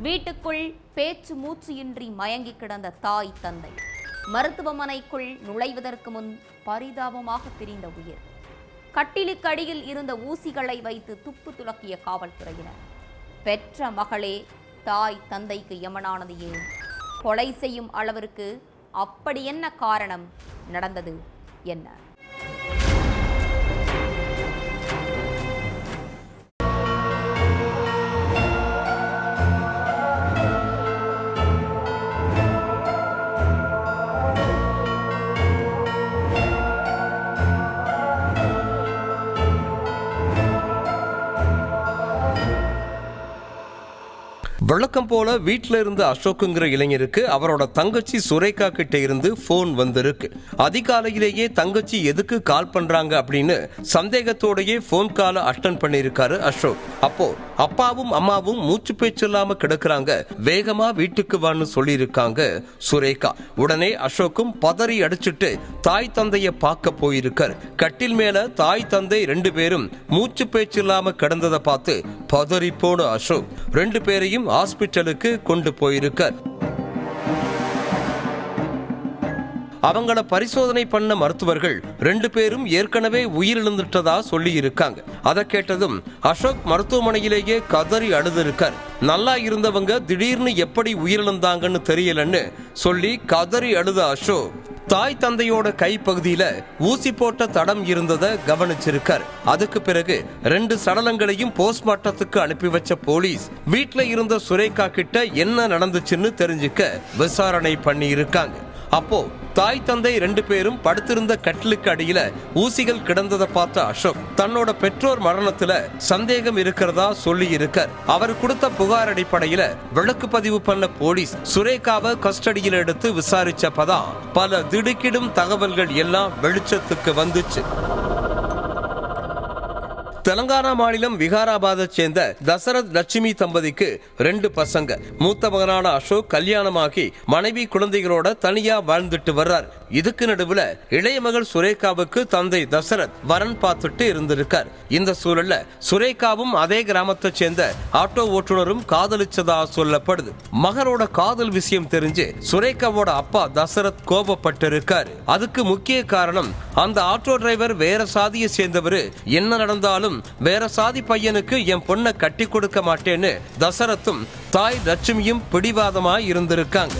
வீட்டுக்குள் பேச்சு மூச்சு இன்றி மயங்கி கிடந்த தாய் தந்தை மருத்துவமனைக்குள் நுழைவதற்கு முன் பரிதாபமாக பிரிந்த உயிர். கட்டிலுக்கு அடியில் இருந்த ஊசிகளை வைத்து துப்பு துலக்கிய காவல்துறையினர். பெற்ற மகளே தாய் தந்தைக்கு யமனானது ஏன்? கொலை செய்யும் அளவிற்கு அப்படி என்ன காரணம்? நடந்தது என்ன? வழக்கம் போல வீட்டில் இருந்த அசோக்குங்கிற இளைஞருக்கு அவரோட தங்கச்சி சுரேகா கிட்ட இருந்து போன் வந்திருக்கு. அதிகாலையிலேயே தங்கச்சி எதுக்கு கால் பண்றாங்க அப்படின்னு சந்தேகத்தோடையே போன் காலை அட்டன் பண்ணியிருக்காரு அசோக். அப்போ அப்பாவும் அம்மாவும் மூச்சு பேச்சு இல்லாம கிடக்குறாங்க, வேகமா வீட்டுக்கு வான்னு சொல்லியிருக்காங்க சுரேகா. உடனே அசோக்கும் பதறி அடிச்சுட்டு தாய் தந்தைய பார்க்க போயிருக்கார். கட்டில் மேல தாய் தந்தை 2 பேரும் மூச்சு பேச்சு இல்லாம கிடந்ததை பார்த்து பதறி போன அசோக் 2 பேரையும் ஹாஸ்பிட்டலுக்கு கொண்டு போயிருக்கார். அவங்கள பரிசோதனை பண்ண மருத்துவர்கள் 2 பேரும் ஏற்கனவே உயிரிழந்துட்டதா சொல்லி இருக்காங்க. அதை கேட்டதும் அசோக் மருத்துவமனையிலேயே கதறி அழுதிருக்கார். நல்லா இருந்தவங்க திடீர்னு எப்படி உயிரிழந்தாங்கன்னு தெரியலன்னு சொல்லி கதறி அழுத அசோக் தாய் தந்தையோட கைப்பகுதியில ஊசி போட்ட தடம் இருந்ததை கவனிச்சிருக்கார். அதுக்கு பிறகு 2 சடலங்களையும் போஸ்ட்மார்ட்டத்துக்கு அனுப்பி வச்ச போலீஸ் வீட்டுல இருந்த சுரேகா கிட்ட என்ன நடந்துச்சுன்னு தெரிஞ்சுக்க விசாரணை பண்ணி இருக்காங்க. அப்போ தாய் தந்தை 2 பேரும் படுத்திருந்த கட்டிலுக்கு அடியில ஊசிகள் கிடந்ததை பார்த்த அசோக் தன்னோட பெற்றோர் மரணத்துல சந்தேகம் இருக்கிறதா சொல்லி இருக்கார். அவர் கொடுத்த புகார் அடிப்படையில வழக்கு பதிவு பண்ண போலீஸ் சுரேகாவை கஸ்டடியில் எடுத்து விசாரிச்சப்பதான் பல திடுக்கிடும் தகவல்கள் எல்லாம் வெளிச்சத்துக்கு வந்துச்சு. தெலங்கானா மாநிலம் விகாராபாத்தை சேர்ந்த தசரத் லட்சுமி தம்பதிக்கு 2 பசங்க. மூத்த மகனான அசோக் கல்யாணமாகி மனைவி குழந்தைகளோட தனியா வாழ்ந்துட்டு வர்றார். இதுக்கு நடுவுல இளைய மகள் சுரேகாவுக்கு தந்தை தசரத் வரன் பார்த்துட்டு இருந்திருக்கார். இந்த சூழல்ல சுரேகாவும் அதே கிராமத்தை சேர்ந்த ஆட்டோ ஓட்டுநரும் காதலிச்சதா சொல்லப்படுது. மகளோட காதல் விஷயம் தெரிஞ்சு சுரேகாவோட அப்பா தசரத் கோபப்பட்டிருக்காரு. அதுக்கு முக்கிய காரணம் அந்த ஆட்டோ டிரைவர் வேற சாதியை சேர்ந்தவரு. என்ன நடந்தாலும் வேற சாதி பையனுக்கு என் பொண்ணை கட்டி கொடுக்க மாட்டேன்னு தசரத்தும் தாய் லட்சுமியும் பிடிவாதமா இருந்திருக்காங்க.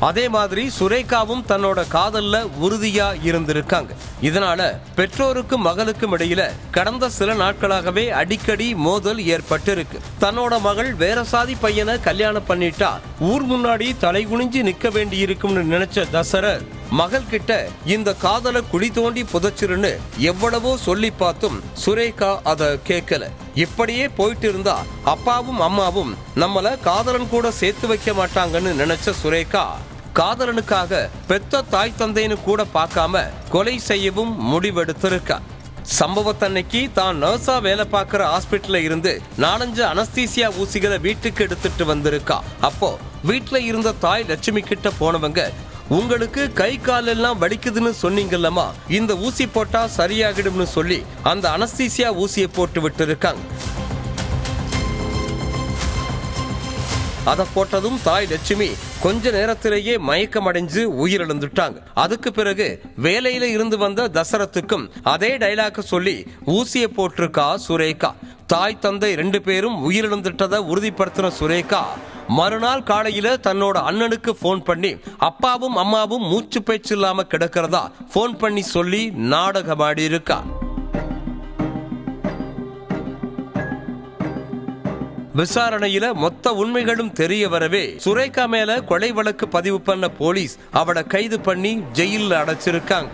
அதே மாதிரி சுரேகாவும் தன்னோட காதல்ல உறுதியா இருந்திருக்காங்க. இதனால பெற்றோருக்கும் மகளுக்கும் இடையில கடந்த சில நாட்களாகவே அடிக்கடி மோதல் ஏற்பட்டிருக்கு. தன்னோட மகள் வேற சாதி பையனை கல்யாணம் பண்ணிட்டா ஊர் முன்னாடி தலை குனிஞ்சு நிக்க வேண்டி இருக்கும்னு நினைச்ச தசரத் மகள் கிட்ட இந்த காதலை குழி தோண்டி புதைச்சிருன்னு எவ்வளவோ சொல்லி பார்த்தும் சுரேகா அதை கேட்கல. இப்படியே போயிட்டு இருந்தா அப்பாவும் அம்மாவும் நம்மள காதலன் கூட சேர்த்து வைக்க மாட்டாங்கன்னு நினைச்ச சுரேகா காதலனுக்காக பெத்த தாய் தந்தைன்னு கூட பார்க்காம கொலை செய்யவும் முடிவெடுத்திருக்கா. சம்பவத்தன்னைக்கு தான் நர்ஸா வேலை பார்க்கிற ஹாஸ்பிட்டல்ல இருந்து 4-5 அனஸ்தீசியா ஊசிகளை வீட்டுக்கு எடுத்துட்டு வந்திருக்கா. அப்போ வீட்டுல இருந்த தாய் லட்சுமி கிட்ட போனவங்க, உங்களுக்கு கை கால் எல்லாம் வலிக்குதுன்னு சொன்னீங்கல்லமா, இந்த ஊசி போட்டா சரியாகிடும்னு சொல்லி அந்த அனஸ்தீசியா ஊசியை போட்டு விட்டு இருக்காங்க. அதை போட்டதும் தாய் லட்சுமி கொஞ்ச நேரத்திலேயே மயக்கம் அடைஞ்சு உயிரிழந்துட்டாங்க. அதுக்கு பிறகு வேலையில இருந்து வந்த தசரத்துக்கும் அதே டைலாக சொல்லி ஊசியை போட்டிருக்கா சுரேகா. தாய் தந்தை 2 பேரும் உயிரிழந்துட்டதை உறுதிப்படுத்தின சுரேகா மறுநாள் காலையில தன்னோட அண்ணனுக்கு போன் பண்ணி அப்பாவும் அம்மாவும் மூச்சு பேச்சு இல்லாம கிடக்கிறதா போன் பண்ணி சொல்லி நாடகமாடி இருக்கா. விசாரணையில மொத்த உண்மைகளும் தெரிய வரவே சுரேகா மேல கொலை வழக்கு பதிவு பண்ண போலீஸ் அவளை கைது பண்ணி ஜெயிலில் அடைச்சிருக்காங்க.